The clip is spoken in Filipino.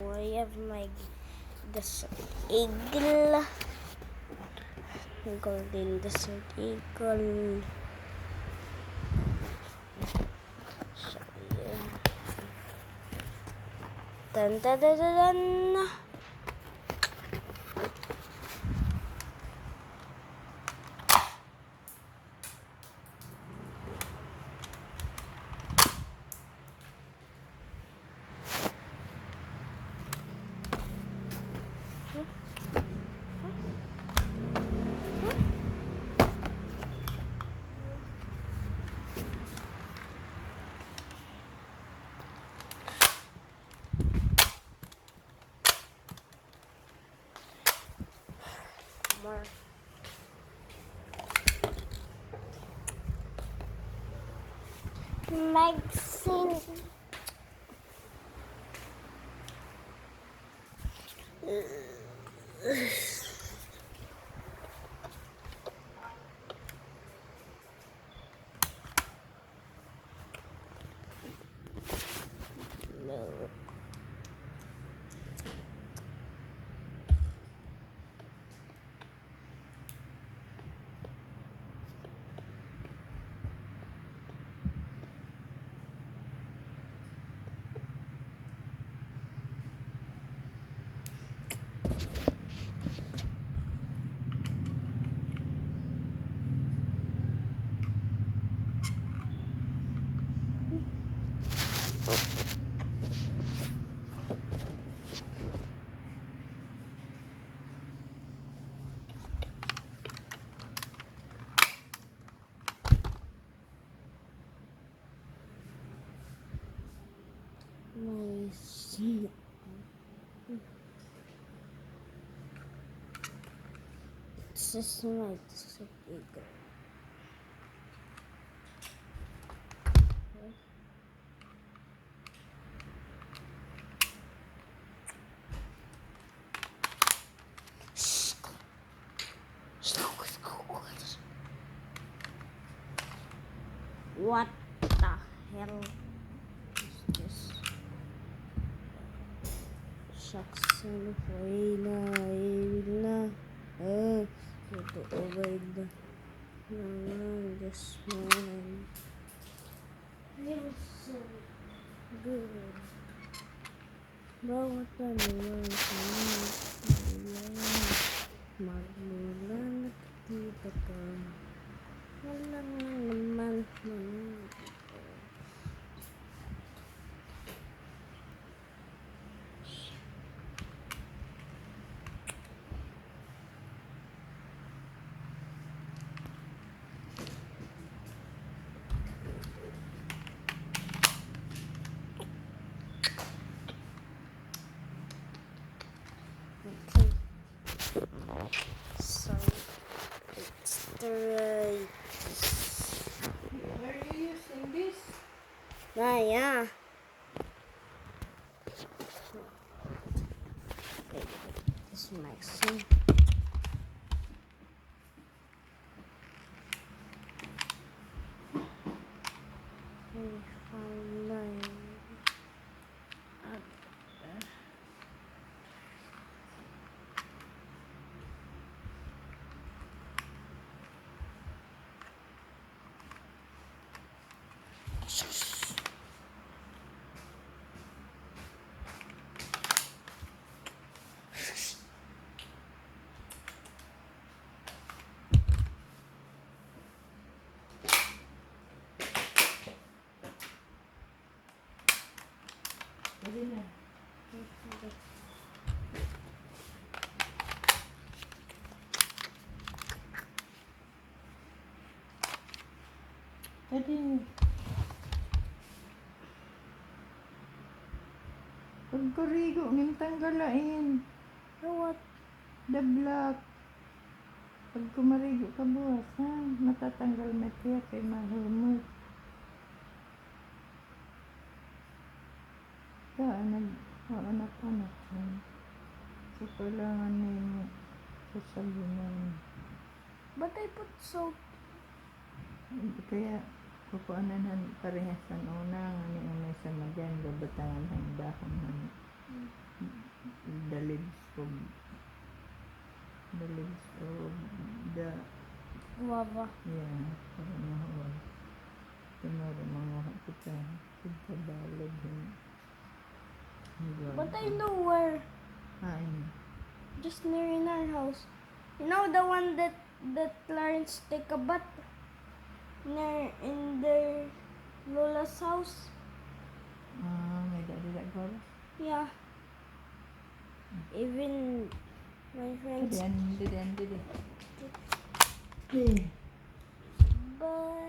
I have my desert eagle. Golden desert eagle. So, yeah. Dun, dun, dun, dun, dun. More. Magazine. No. Nice. It's just my desert eagle. What the hell is this? Shucks and Wayla. Ito obey the this morning. It was so good. Bawat naman magmula nakikita pa. Walang naman. Okay. So it's the right. Are you using this? Yeah. This is my son. Pwede na. Pwede. Pagkarigo, nimtanggalain. What? The black. Pag kumarigo ka buwas, ha? Matatanggal na tiya kay mahumot. Anak-anak. So, kailangan mo sasabihin. But I put salt. Kaya, kukuananan parehas ng una, nga ni unay sa madyan, babatangan ang dahon ng of the leaves of the, Guava. yeah, para mahuwag. Tomorrow, mga kita, kita balog yun. But I know where. Kain. Just near in our house. You know the one that Clarence take a bath near in their Lola's house? May dali ko. Yeah. Even my friends. Didi. But